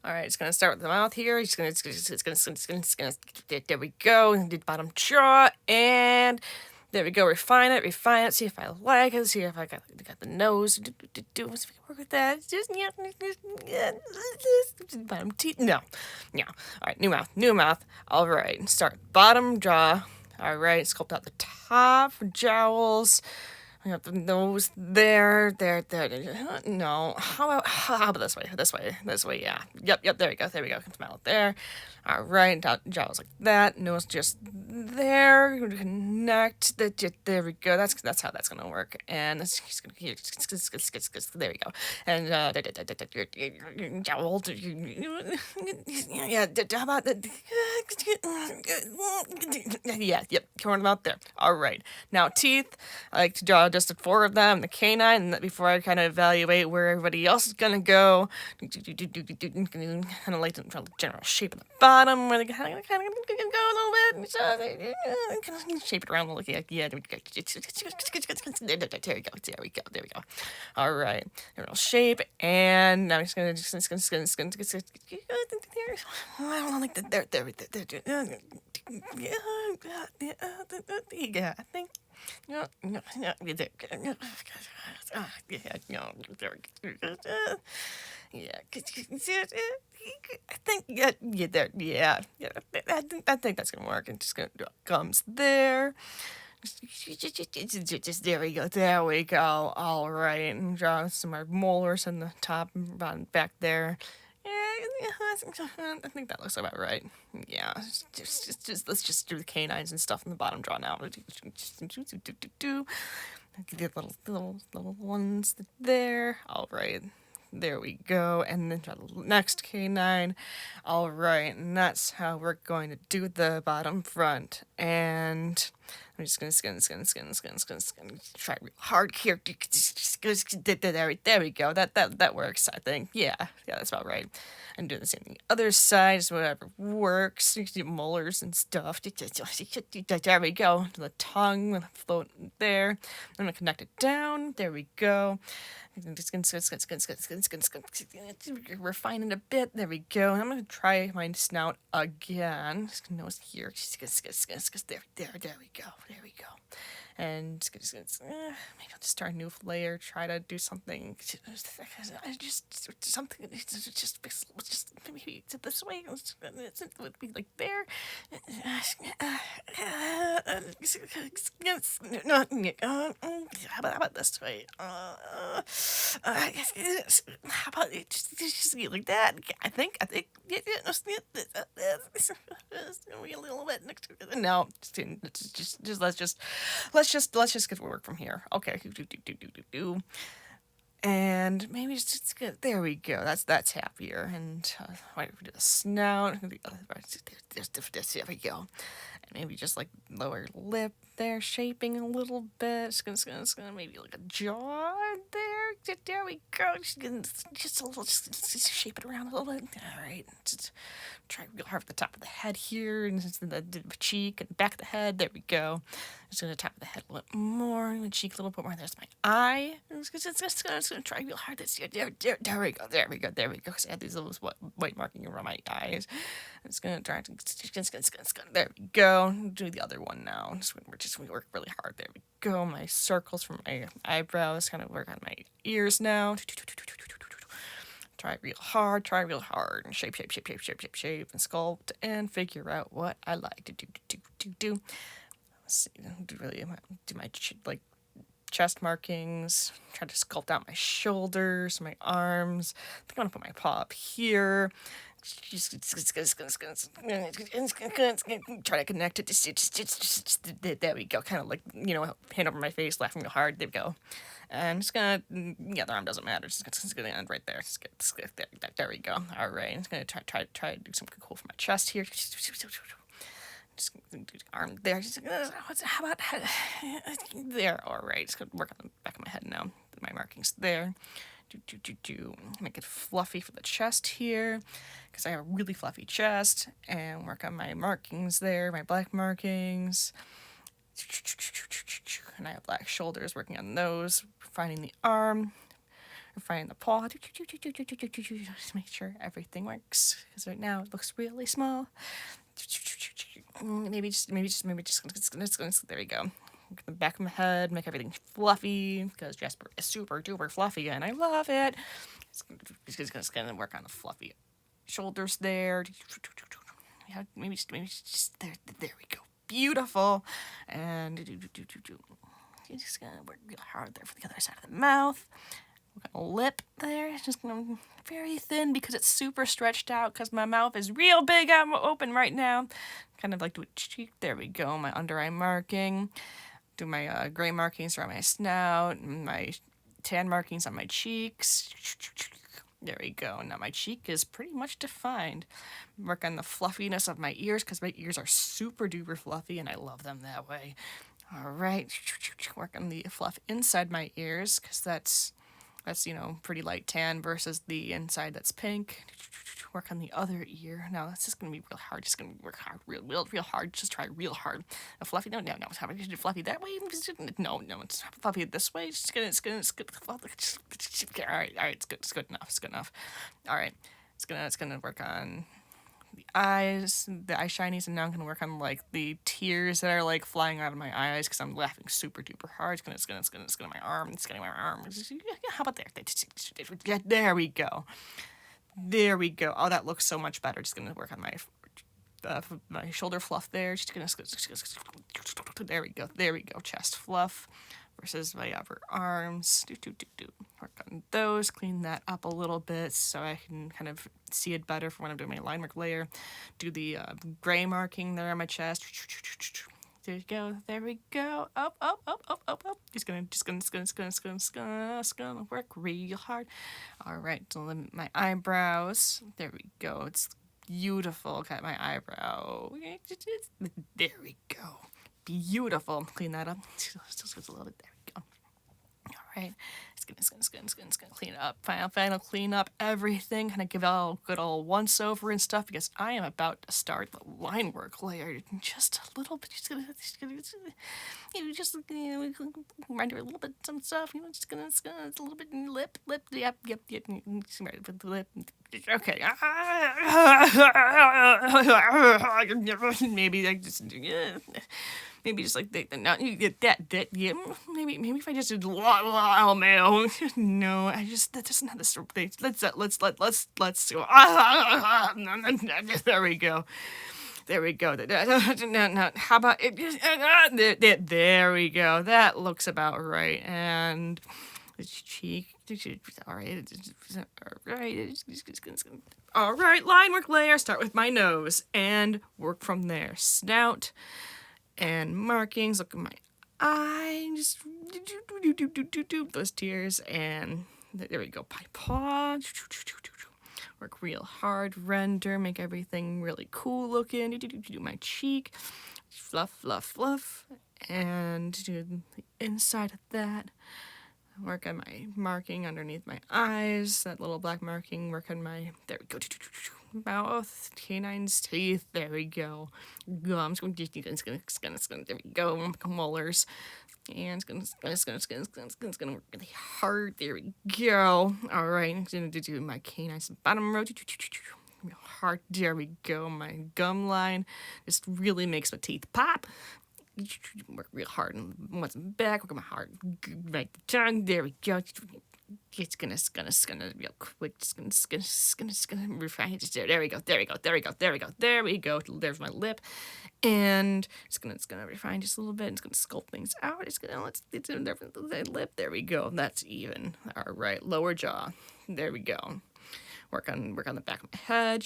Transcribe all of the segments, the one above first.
All right, it's gonna start with the mouth here. There we go. And do the bottom jaw, and there we go. Refine it. See if I like it. See if I got the nose. See if I can work with that. Just bottom teeth. No. All right, new mouth. All right, start bottom jaw. All right, sculpt out the top jowls. I got the nose there. No. How about this way? This way, yeah. Yep, there we go. Smile there. All right, jaws like that. Nose just there. Connect. There we go. That's how that's gonna work. And it's gonna there we go. And jowl. Yeah. How about that? Yeah. Yep. Corner mouth there. All right. Now teeth. I like to draw just 4 of them, the canine, and before I kind of evaluate where everybody else is gonna go, kind of like the general shape of the bottom, where they kind of go a little bit, so shape it around a little. Yeah, there we go. All right, general shape, and now I'm just gonna I don't like that. There. Yeah, I think. No, there we go. Yeah, I think, there, I think that's gonna work. And just gonna draw gums there. Just there we go. All right, and draw some more molars on the top and bottom back there. I think that looks about right. Yeah, let's just do the canines and stuff in the bottom draw now. The little ones there. All right. There we go. And then draw the next canine. All right. And that's how we're going to do the bottom front. And I'm just going to try real hard here. There we go. That works, I think. Yeah, that's about right. And do the same on the other side, just whatever works. You can do molars and stuff. There we go. The tongue will float there. I'm going to connect it down. There we go. Refine it a bit. There we go. And I'm going to try my snout again. Nose here. There we go. And maybe I'll just start a new layer. Try to do something. Just maybe this way. It would be like there. How about this way? How about it just like that? I think it's gonna be a little bit next to no. Let's just get to work from here. Okay. And maybe just good. There we go. That's happier. And wait, we do the snout. There we go. And maybe just like lower lip there, shaping a little bit. It's gonna maybe like a jaw there. There we go. Just a little, just shape it around a little bit. All right. Just try real hard at the top of the head here, and the cheek and back of the head. There we go. Just gonna top of the head a little bit more, the cheek a little bit more. There's my eye. I'm just gonna try real hard. There we go. Because I have these little white marking around my eyes. I'm just gonna try to. There we go. Do the other one now. We work really hard. There we go. My circles from my eyebrows. Kind of work on my ears now. Try real hard, and shape, and sculpt, and figure out what I like to do. Let's see, do my chest markings, try to sculpt out my shoulders, my arms. I think I'm gonna put my paw up here. Just try to connect it. There we go. Kind of like, hand over my face, laughing real hard. There we go. And I'm just gonna, the arm doesn't matter. It's gonna end right there. There we go. All right. I'm just gonna try to do something cool for my chest here. Just do the arm there. How about there? All right. Just gonna work on the back of my head now. My markings there. Make it fluffy for the chest here, because I have a really fluffy chest, and work on my markings there, my black markings. And I have black shoulders, working on those, finding the arm, Refining the paw. Just make sure everything works. Because right now it looks really small. Maybe just, there we go. The back of my head, make everything fluffy, because Jasper is super duper fluffy and I love it. Just gonna work on the fluffy shoulders there. Yeah, maybe just there we go. Beautiful. And just gonna work real hard there for the other side of the mouth. We've got a lip there, just gonna very thin because it's super stretched out because my mouth is real big. I'm open right now. Kind of like do a cheek. There we go. My under eye marking. Do my gray markings around my snout. My tan markings on my cheeks. There we go. Now my cheek is pretty much defined. Work on the fluffiness of my ears because my ears are super duper fluffy and I love them that way. All right. Work on the fluff inside my ears because that's pretty light tan versus the inside that's pink. Work on the other ear. Now that's just gonna be real hard. Just gonna work hard, real hard. Just try real hard. A fluffy. No. How about you do fluffy that way? No. It's fluffy this way. It's good. All right. It's good enough. All right. It's gonna work on the eyes, the eye shinies, and now I'm gonna work on like the tears that are like flying out of my eyes because I'm laughing super duper hard. It's gonna my arm. It's getting my arm. How about there? There we go. There we go. Oh, that looks so much better. Just gonna work on my shoulder fluff there. Just gonna there we go. Chest fluff versus my upper arms. Work on those. Clean that up a little bit so I can kind of see it better for when I'm doing my line work layer. Do the gray marking there on my chest. There you go. There we go. Up. Just gonna work real hard. All right. So my eyebrows. There we go. It's beautiful. Got my eyebrow. There we go. Beautiful. Clean that up. Still a little bit. There we go. All right. It's gonna clean it up. Final clean up everything. Kind of give it all a good old once over and stuff because I am about to start the line work layer. Just a little bit. Just gonna remind her a little bit some stuff. Just gonna a little bit lip. Yep. With the lip. Okay. Maybe I just. Maybe just like now you get that yeah. Maybe if I just did LMAO. No, that doesn't have this thing. Let's go. There we go. No, how about it? There we go. That looks about right. And the cheek. All right. Line work layer. Start with my nose and work from there. Snout. And markings, look at my eye, just do those tears, and there we go, my paw, work real hard, render, make everything really cool looking, do my cheek, fluff, and do the inside of that, work on my marking underneath my eyes, that little black marking, work on my, there we go, mouth, canines, teeth, there we go, gums, there we go, molars, and it's gonna work really hard, there we go, alright, I'm gonna do my canines, bottom row, real hard, there we go, my gum line, just really makes my teeth pop, work real hard and once I'm back, work on my heart, my tongue, there we go, it's gonna real quick, just gonna refine it, there we go, there's my lip, and it's gonna refine just a little bit, it's gonna sculpt things out, it's in the lip, there we go, that's even, alright, lower jaw, there we go, work on the back of my head,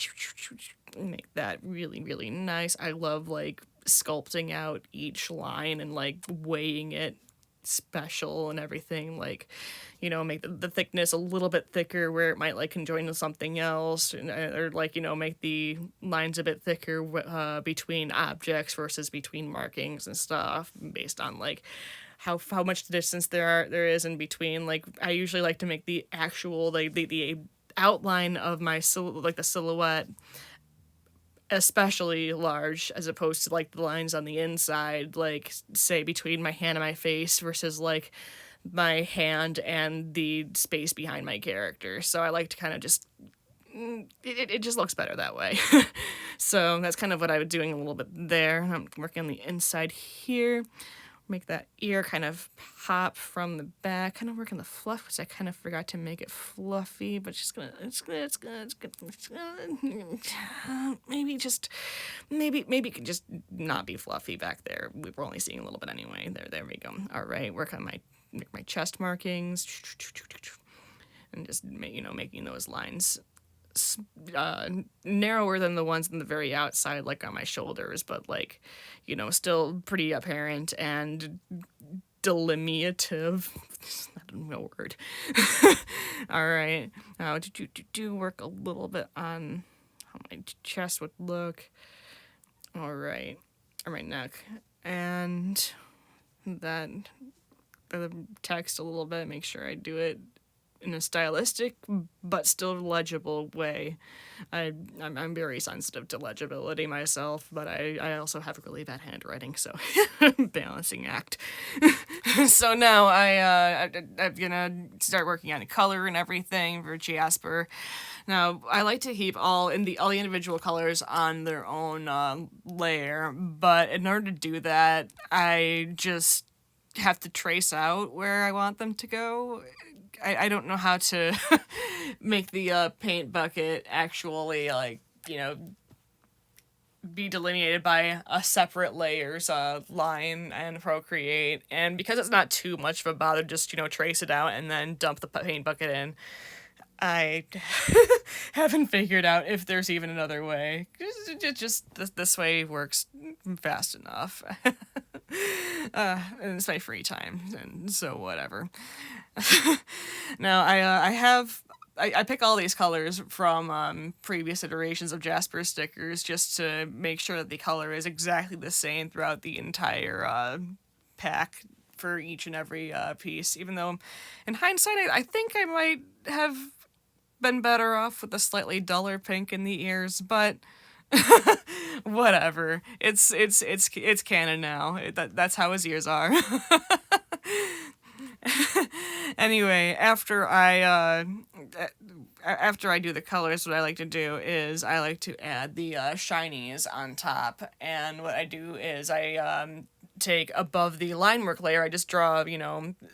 make that really, really nice, I love, like, sculpting out each line and, like, weighing it special and everything, like, make the thickness a little bit thicker where it might like conjoin to something else, or like make the lines a bit thicker between objects versus between markings and stuff based on like how much distance there is in between. Like I usually like to make the actual the outline of my the silhouette especially large as opposed to like the lines on the inside, like say between my hand and my face versus like my hand and the space behind my character. So I like to kind of just, it just looks better that way. So that's kind of what I was doing a little bit there. I'm working on the inside here. Make that ear kind of pop from the back. Kind of working the fluff, which I kind of forgot to make it fluffy, but maybe it could just not be fluffy back there. We were only seeing a little bit anyway. There we go. All right, work on my chest markings, and just making those lines narrower than the ones on the very outside, like on my shoulders, but like, still pretty apparent and delimitative. It's not a real word. All right, now do work a little bit on how my chest would look. All right, or my neck, and that the text a little bit. Make sure I do it in a stylistic but still legible way. I'm very sensitive to legibility myself, but I also have really bad handwriting, so balancing act. So now I'm gonna start working on color and everything for Jasper. Now I like to keep all the individual colors on their own layer, but in order to do that, I just have to trace out where I want them to go. I don't know how to make the paint bucket actually, be delineated by a separate layers line and Procreate. And because it's not too much of a bother, just, trace it out and then dump the paint bucket in. I haven't figured out if there's even another way. Just this way works fast enough. And it's my free time, and so whatever. Now, I pick all these colors from previous iterations of Jasper stickers just to make sure that the color is exactly the same throughout the entire pack for each and every piece. Even though, in hindsight, I think I might have been better off with a slightly duller pink in the ears, but whatever. It's canon now. That's how his ears are. Anyway, after I do the colors, what I like to do is I like to add the shinies on top. And what I do is I take above the line work layer, I just draw,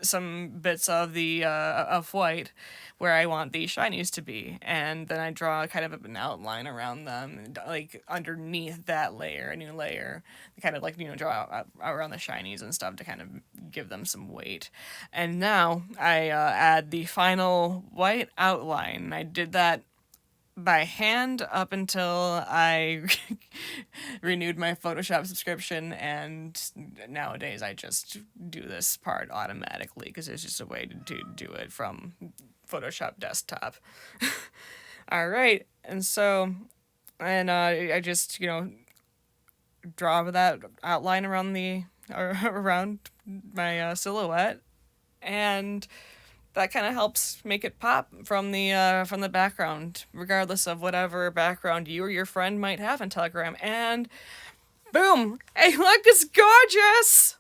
some bits of the of white where I want the shinies to be, and then I draw kind of an outline around them, like underneath that layer, a new layer, kind of like, draw out around the shinies and stuff to kind of give them some weight. And now I add the final white outline. I did that by hand up until I renewed my Photoshop subscription, and nowadays I just do this part automatically because there's just a way to do it from Photoshop desktop. All right, and so, and I just draw that outline around my silhouette, and that kind of helps make it pop from the background, regardless of whatever background you or your friend might have in Telegram. And boom! Hey, look, it's gorgeous!